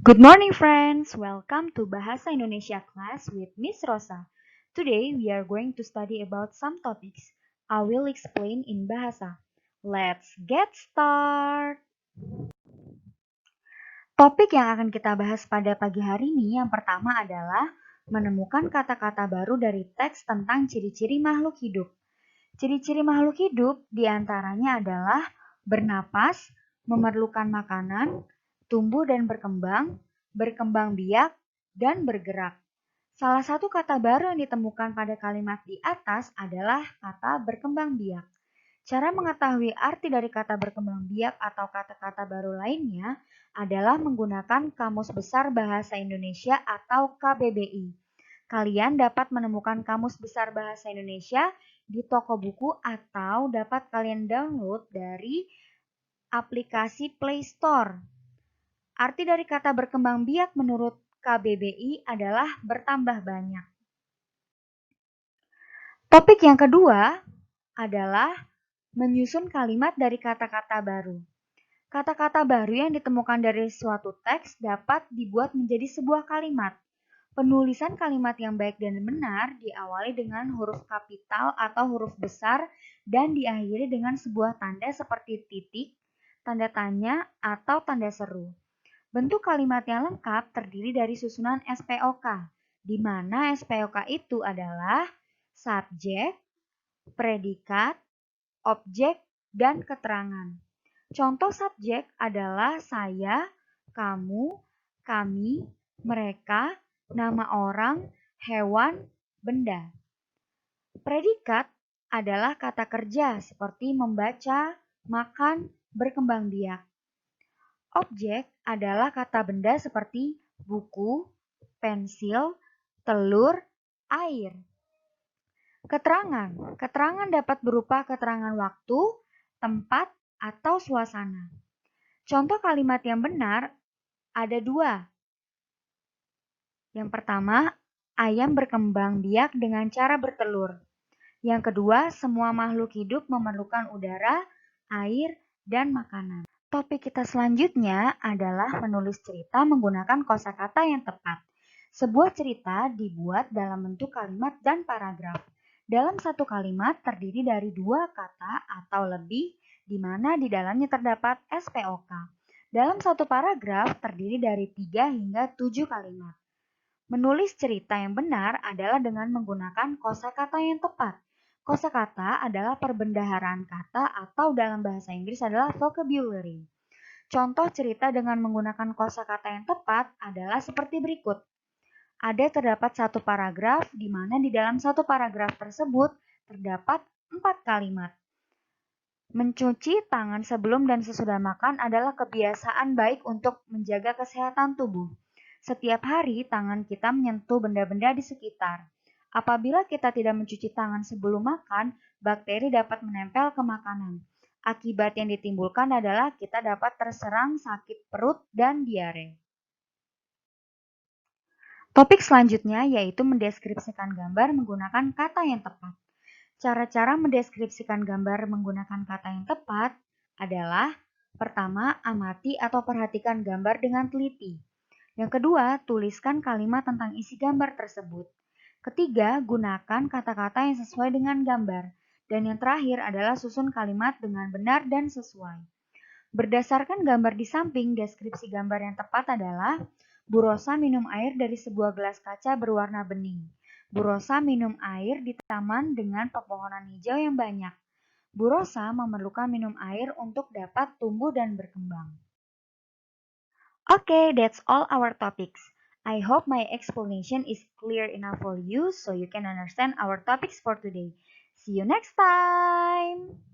Good morning, friends. Welcome to Bahasa Indonesia class with Miss Rosa. Today, we are going to study about some topics. I will explain in Bahasa. Let's get start. Topik yang akan kita bahas pada pagi hari ini yang pertama adalah menemukan kata-kata baru dari teks tentang ciri-ciri makhluk hidup. Ciri-ciri makhluk hidup diantaranya adalah bernapas, memerlukan makanan, tumbuh dan berkembang biak, dan bergerak. Salah satu kata baru yang ditemukan pada kalimat di atas adalah kata berkembang biak. Cara mengetahui arti dari kata berkembang biak atau kata-kata baru lainnya adalah menggunakan Kamus Besar Bahasa Indonesia atau KBBI. Kalian dapat menemukan Kamus Besar Bahasa Indonesia di toko buku atau dapat kalian download dari aplikasi Play Store. Arti dari kata berkembang biak menurut KBBI adalah bertambah banyak. Topik yang kedua adalah menyusun kalimat dari kata-kata baru. Kata-kata baru yang ditemukan dari suatu teks dapat dibuat menjadi sebuah kalimat. Penulisan kalimat yang baik dan benar diawali dengan huruf kapital atau huruf besar dan diakhiri dengan sebuah tanda seperti titik, tanda tanya, atau tanda seru. Bentuk kalimat yang lengkap terdiri dari susunan SPOK, di mana SPOK itu adalah subjek, predikat, objek, dan keterangan. Contoh subjek adalah saya, kamu, kami, mereka, nama orang, hewan, benda. Predikat adalah kata kerja seperti membaca, makan, berkembang biak. Objek adalah kata benda seperti buku, pensil, telur, air. Keterangan dapat berupa keterangan waktu, tempat, atau suasana. Contoh kalimat yang benar ada dua. Yang pertama, ayam berkembang biak dengan cara bertelur. Yang kedua, semua makhluk hidup memerlukan udara, air, dan makanan. Topik kita selanjutnya adalah menulis cerita menggunakan kosakata yang tepat. Sebuah cerita dibuat dalam bentuk kalimat dan paragraf. Dalam satu kalimat terdiri dari dua kata atau lebih, di mana di dalamnya terdapat SPOK. Dalam satu paragraf terdiri dari 3 hingga 7 kalimat. Menulis cerita yang benar adalah dengan menggunakan kosakata yang tepat. Kosakata adalah perbendaharaan kata atau dalam bahasa Inggris adalah vocabulary. Contoh cerita dengan menggunakan kosakata yang tepat adalah seperti berikut. Terdapat satu paragraf di mana di dalam satu paragraf tersebut terdapat 4 kalimat. Mencuci tangan sebelum dan sesudah makan adalah kebiasaan baik untuk menjaga kesehatan tubuh. Setiap hari tangan kita menyentuh benda-benda di sekitar. Apabila kita tidak mencuci tangan sebelum makan, bakteri dapat menempel ke makanan. Akibat yang ditimbulkan adalah kita dapat terserang sakit perut dan diare. Topik selanjutnya yaitu mendeskripsikan gambar menggunakan kata yang tepat. Cara-cara mendeskripsikan gambar menggunakan kata yang tepat adalah: pertama, amati atau perhatikan gambar dengan teliti. Yang kedua, tuliskan kalimat tentang isi gambar tersebut. Ketiga, gunakan kata-kata yang sesuai dengan gambar. Dan yang terakhir adalah susun kalimat dengan benar dan sesuai. Berdasarkan gambar di samping, deskripsi gambar yang tepat adalah: Bu Rosa minum air dari sebuah gelas kaca berwarna bening. Bu Rosa minum air di taman dengan pepohonan hijau yang banyak. Bu Rosa memerlukan minum air untuk dapat tumbuh dan berkembang. Okay, that's all our topics. I hope my explanation is clear enough for you so you can understand our topics for today. See you next time!